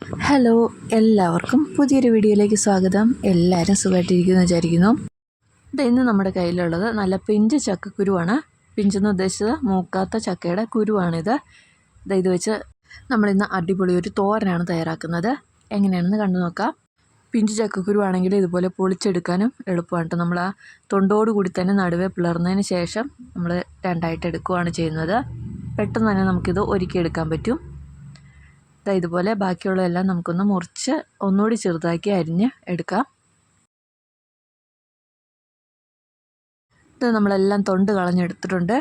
Hello, എല്ലാവർക്കും പുതിയൊരു വീഡിയോയിലേക്ക് സ്വാഗതം. എല്ലാവരും സുഖമായിട്ടിരിക്കുന്നു വിചാരിക്കുന്നു. ഇന്ന് നമ്മുടെ കയ്യിലുള്ളത് നല്ല പിഞ്ച് ചക്കക്കുരുവാണ്. പിഞ്ചെന്ന് ഉദ്ദേശിച്ചത് മൂക്കാത്ത ചക്കയുടെ കുരുവാണിത്. ഇത് വെച്ച് നമ്മളിന്ന് അടിപൊളി ഒരു തോരനാണ് തയ്യാറാക്കുന്നത്. എങ്ങനെയാണെന്ന് കണ്ടു നോക്കാം. പിഞ്ച് ചക്കക്കുരുവാണെങ്കിൽ ഇതുപോലെ പൊളിച്ചെടുക്കാനും എളുപ്പമാണ്. നമ്മൾ ആ തൊണ്ടോട് കൂടി തന്നെ നടുവെ പിളർന്നതിന് ശേഷം നമ്മൾ രണ്ടായിട്ട് എടുക്കുകയാണ് ചെയ്യുന്നത്. പെട്ടെന്ന് തന്നെ നമുക്കിത് ഒരുക്കിയെടുക്കാൻ പറ്റും. ഇതുപോലെ ബാക്കിയുള്ളതെല്ലാം നമുക്കൊന്ന് മുറിച്ച് ഒന്നുകൂടി ചെറുതാക്കി അരിഞ്ഞ് എടുക്കാം. ഇത് നമ്മളെല്ലാം തൊണ്ട് കളഞ്ഞെടുത്തിട്ടുണ്ട്.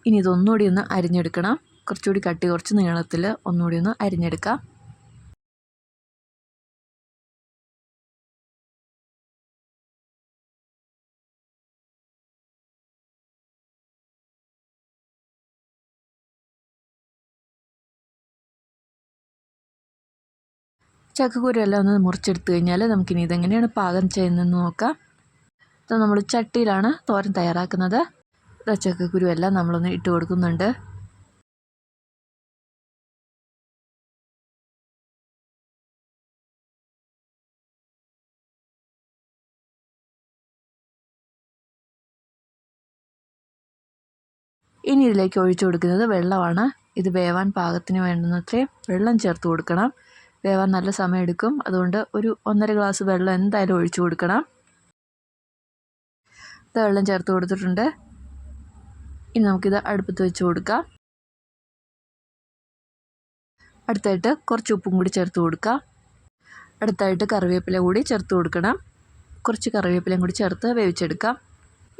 ഇനി ഇതൊന്നുകൂടി ഒന്ന് അരിഞ്ഞെടുക്കണം. കുറച്ചുകൂടി കട്ടി കുറച്ച് നീളത്തിൽ ഒന്നുകൂടി ഒന്ന് അരിഞ്ഞെടുക്കാം. ചക്കക്കുരു എല്ലാം ഒന്ന് മുറിച്ചെടുത്ത് കഴിഞ്ഞാൽ നമുക്കിനി ഇതെങ്ങനെയാണ് പാകം ചെയ്യുന്നതെന്ന് നോക്കാം. ഇത് നമ്മൾ ചട്ടിയിലാണ് തോരൻ തയ്യാറാക്കുന്നത്. ചക്കക്കുരു എല്ലാം നമ്മളൊന്ന് ഇട്ട് കൊടുക്കുന്നുണ്ട്. ഇനി ഇതിലേക്ക് ഒഴിച്ചു കൊടുക്കുന്നത് വെള്ളമാണ്. ഇത് വേവാൻ പാകത്തിന് വേണ്ടുന്നത്രയും വെള്ളം ചേർത്ത് കൊടുക്കണം. വേവാൻ നല്ല സമയമെടുക്കും. അതുകൊണ്ട് ഒരു 1.5 ഗ്ലാസ് വെള്ളം എന്തായാലും ഒഴിച്ചു കൊടുക്കണം. ഇത് വെള്ളം ചേർത്ത് കൊടുത്തിട്ടുണ്ട്. ഇനി നമുക്കിത് അടുപ്പത്ത് വെച്ച് കൊടുക്കാം. അടുത്തായിട്ട് കുറച്ച് ഉപ്പും കൂടി ചേർത്ത് കൊടുക്കാം. അടുത്തായിട്ട് കറിവേപ്പില കൂടി ചേർത്ത് കൊടുക്കണം. കുറച്ച് കറിവേപ്പിലയും കൂടി ചേർത്ത് വേവിച്ചെടുക്കാം.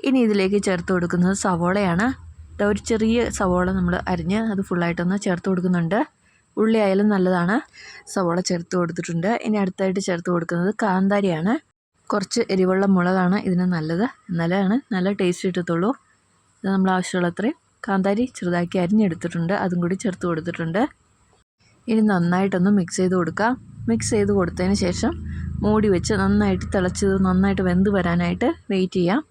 ഇനി ഇതിലേക്ക് ചേർത്ത് കൊടുക്കുന്നത് സവോളയാണ്. ഒരു ചെറിയ സവോള നമ്മൾ അരിഞ്ഞ് അത് ഫുള്ളായിട്ടൊന്ന് ചേർത്ത് കൊടുക്കുന്നുണ്ട്. ഉള്ളി ആയാലും നല്ലതാണ്. സവോള ചേർത്ത് കൊടുത്തിട്ടുണ്ട്. ഇനി അടുത്തായിട്ട് ചേർത്ത് കൊടുക്കുന്നത് കാന്താരിയാണ്. കുറച്ച് എരിവുള്ള മുളകാണ് ഇതിന് നല്ലത്. എന്നാലാണ് നല്ല ടേസ്റ്റ് കിട്ടത്തുള്ളൂ. ഇത് നമ്മൾ ആവശ്യമുള്ളത്രയും കാന്താരി ചെറുതാക്കി അരിഞ്ഞെടുത്തിട്ടുണ്ട്. അതും കൂടി ചേർത്ത് കൊടുത്തിട്ടുണ്ട്. ഇനി നന്നായിട്ടൊന്ന് മിക്സ് ചെയ്ത് കൊടുക്കാം. മിക്സ് ചെയ്ത് കൊടുത്തതിന് ശേഷം മൂടി വെച്ച് നന്നായിട്ട് തിളച്ചത് നന്നായിട്ട് വെന്ത് വരാനായിട്ട് വെയിറ്റ് ചെയ്യാം.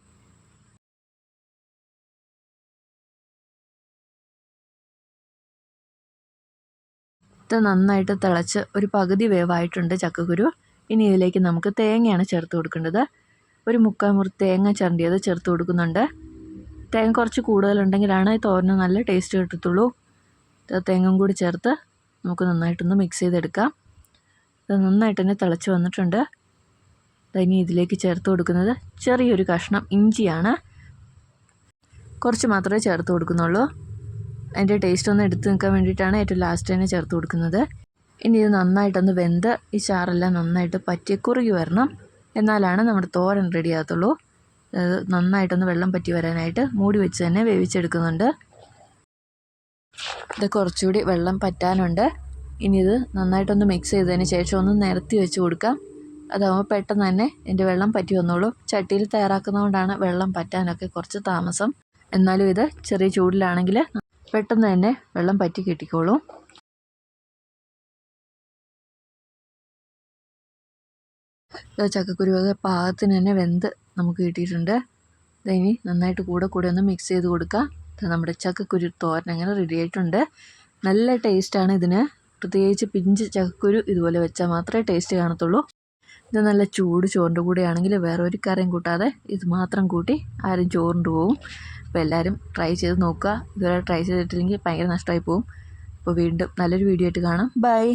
ഇത് നന്നായിട്ട് തിളച്ച് ഒരു പകുതി വേവായിട്ടുണ്ട് ചക്കക്കുരു. ഇനി ഇതിലേക്ക് നമുക്ക് തേങ്ങയാണ് ചേർത്ത് കൊടുക്കേണ്ടത്. ഒരു 3/4 മുറി തേങ്ങ ചിരണ്ടിയത് ചേർത്ത് കൊടുക്കുന്നുണ്ട്. തേങ്ങ കുറച്ച് കൂടുതലുണ്ടെങ്കിലാണ് ഈ തോരന് നല്ല ടേസ്റ്റ് കിട്ടത്തുള്ളൂ. തേങ്ങയും കൂടി ചേർത്ത് നമുക്ക് നന്നായിട്ടൊന്ന് മിക്സ് ചെയ്തെടുക്കാം. ഇത് നന്നായിട്ട് തന്നെ തിളച്ച് വന്നിട്ടുണ്ട്. ഇനി ഇതിലേക്ക് ചേർത്ത് കൊടുക്കുന്നത് ചെറിയൊരു കഷ്ണം ഇഞ്ചിയാണ്. കുറച്ച് മാത്രമേ ചേർത്ത് കൊടുക്കുന്നുള്ളൂ. അതിൻ്റെ ടേസ്റ്റ് ഒന്ന് എടുത്ത് നിൽക്കാൻ വേണ്ടിയിട്ടാണ് ഏറ്റവും ലാസ്റ്റ് തന്നെ ചേർത്ത് കൊടുക്കുന്നത്. ഇനി ഇത് നന്നായിട്ടൊന്ന് വെന്ത് ഈ ചാറെല്ലാം നന്നായിട്ട് പറ്റി കുറുകി വരണം. എന്നാലാണ് നമ്മുടെ തോരൻ റെഡി ആകത്തുള്ളൂ. നന്നായിട്ടൊന്ന് വെള്ളം പറ്റി വരാനായിട്ട് മൂടി വെച്ച് തന്നെ വേവിച്ചെടുക്കുന്നുണ്ട്. ഇത് കുറച്ചുകൂടി വെള്ളം പറ്റാനുണ്ട്. ഇനി ഇത് നന്നായിട്ടൊന്ന് മിക്സ് ചെയ്തതിന് ശേഷം ഒന്ന് നിരത്തി വെച്ച് കൊടുക്കാം. അതാകുമ്പോൾ പെട്ടെന്ന് തന്നെ ഇതിൻ്റെ വെള്ളം പറ്റി വന്നോളൂ. ചട്ടിയിൽ തയ്യാറാക്കുന്നതുകൊണ്ടാണ് വെള്ളം പറ്റാനൊക്കെ കുറച്ച് താമസം. എന്നാലും ഇത് ചെറിയ ചൂടിലാണെങ്കിൽ പെട്ടെന്ന് തന്നെ വെള്ളം പറ്റി കിട്ടിക്കോളും. ചക്കക്കുരുവൊക്കെ പാകത്തിന് തന്നെ വെന്ത് നമുക്ക് കിട്ടിയിട്ടുണ്ട്. ഇനി നന്നായിട്ട് കൂടെ ഒന്ന് മിക്സ് ചെയ്ത് കൊടുക്കാം. നമ്മുടെ ചക്കക്കുരു തോരൻ അങ്ങനെ റെഡി ആയിട്ടുണ്ട്. നല്ല ടേസ്റ്റാണ് ഇതിന്. പ്രത്യേകിച്ച് പിഞ്ച് ചക്കക്കുരു ഇതുപോലെ വെച്ചാൽ മാത്രമേ ടേസ്റ്റ് കാണത്തുള്ളൂ. ഇത് നല്ല ചൂട് ചോറിൻ്റെ കൂടെയാണെങ്കിൽ വേറെ ഒരു കറിയും കൂട്ടാതെ ഇത് മാത്രം കൂട്ടി ആരും ചോറിൻ്റെ പോവും. അപ്പോൾ എല്ലാവരും ട്രൈ ചെയ്ത് നോക്കുക. ഇതുവരെ ട്രൈ ചെയ്തിട്ടില്ലെങ്കിൽ ഭയങ്കര നഷ്ടമായി പോവും. അപ്പോൾ വീണ്ടും നല്ലൊരു വീഡിയോ ആയിട്ട് കാണാം. ബൈ.